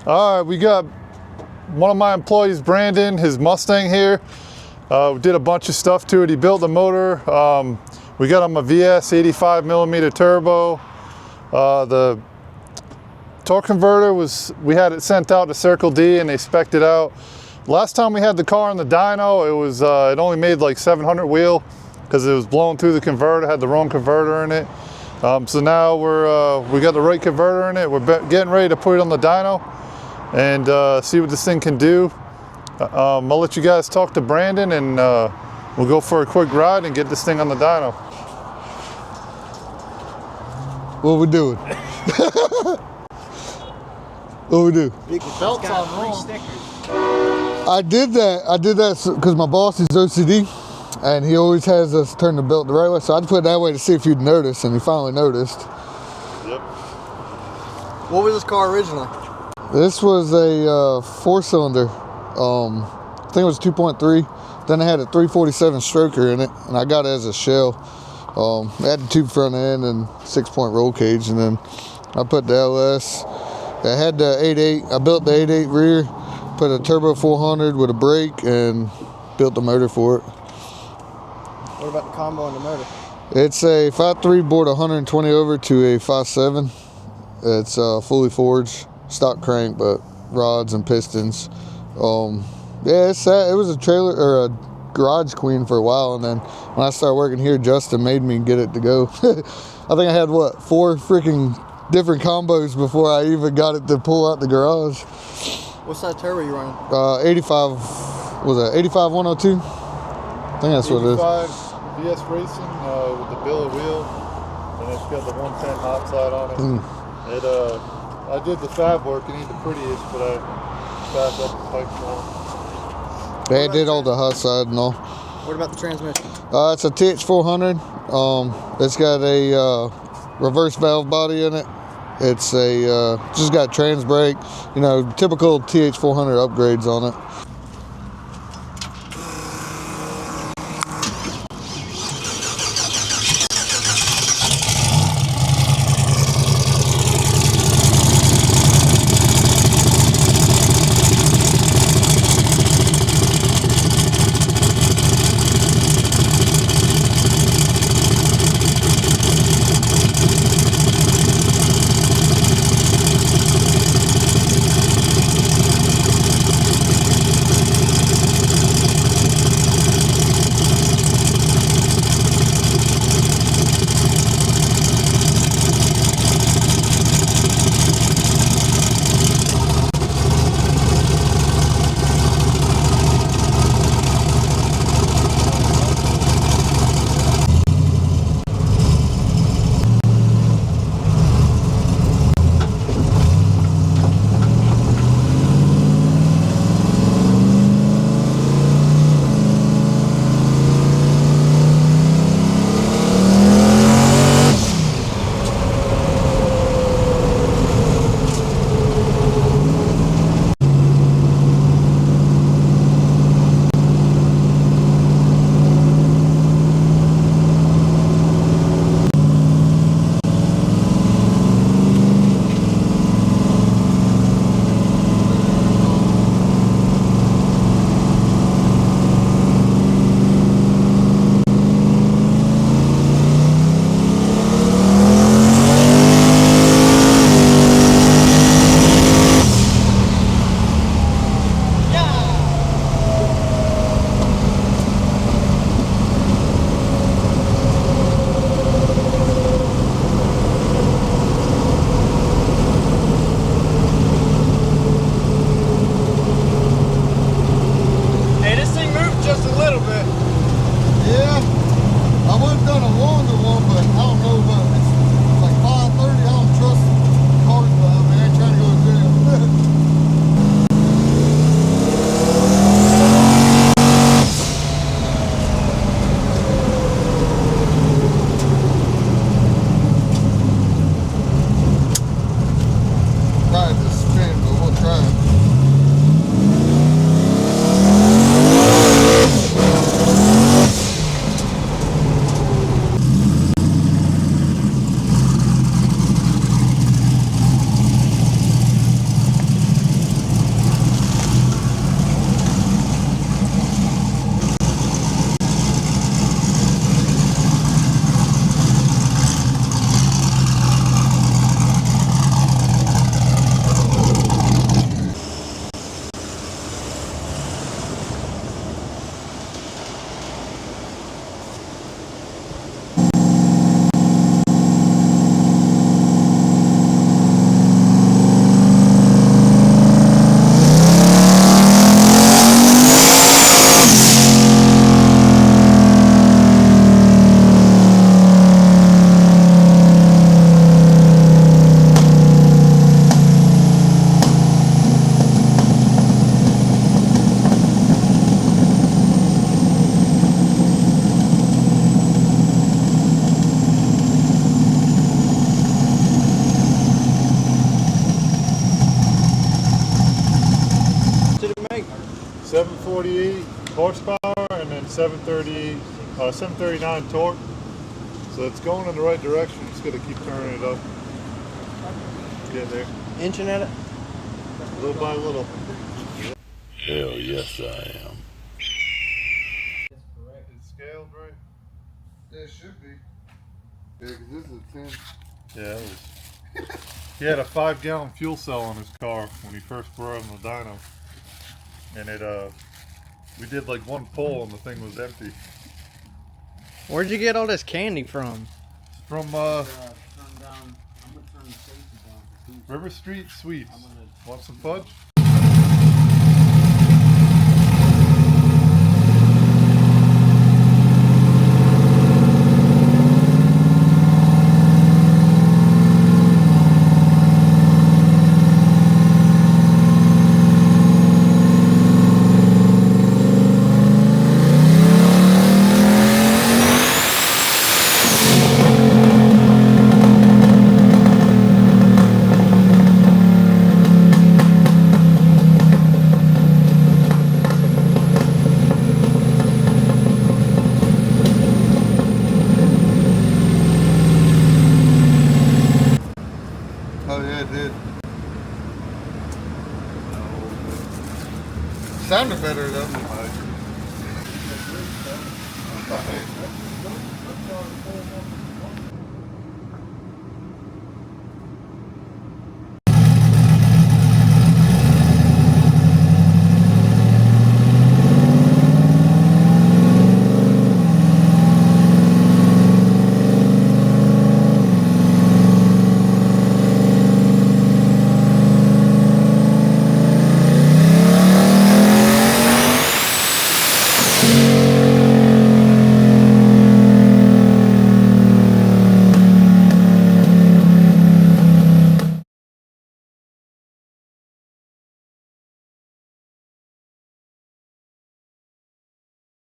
All right, we got one of my employees, Brandon, his Mustang here. We did a bunch of stuff to it. He built the motor. We got him a VS 85 millimeter turbo. The torque converter we had it sent out to Circle D and they spec'd it out. Last time we had the car on the dyno, it only made like 700 wheel because it was blowing through the converter, had the wrong converter in it. So now we got the right converter in it. We're getting ready to put it on the dyno and see what this thing can do. I'll let you guys talk to Brandon and we'll go for a quick ride and get this thing on the dyno. What we doing? What we do? Big belts on 3 stickers. I did that because my boss is OCD and he always has us turn the belt the right way. So I put it that way to see if you'd notice, and he finally noticed. Yep. What was this car originally? This was a 4-cylinder. I think it was 2.3. Then it had a 347 stroker in it, and I got it as a shell. It had the tube front end and 6-point roll cage, and then I put the LS. I had the 8.8. I built the 8.8 rear, put a turbo 400 with a brake, and built the motor for it. What about the combo on the motor? It's a 5.3 bored 120 over to a 5.7. It's fully forged, stock crank, but rods and pistons. Yeah, it was a trailer or a garage queen for a while, and then when I started working here, Justin made me get it to go. I think I had 4 freaking different combos before I even got it to pull out the garage. What size turbo you running? 85, was that 85 102? I think that's what it is. 85 VS Racing with the billet wheel, and it's got the 110 hot side on it. I did the fab work, it ain't the prettiest, but I fabbed up the pipe for it. They did all the hot side and all. What about the transmission? It's a TH400. It's got a reverse valve body in it. It's just got trans brake, typical TH400 upgrades on it. 738 horsepower and then 739 torque. So it's going in the right direction. Just got to keep turning it up. Get there. Inching at it? Little by little. Hell yes, I am. It's scaled right. Yeah, it should be. Yeah, because this is a 10. Yeah, it was. He had a 5-gallon fuel cell on his car when he first brought him the dyno. And it, we did like one pull and the thing was empty. Where'd you get all this candy from? From, River Street Sweets. Want some fudge? Oh yeah, it did. Sounded better though.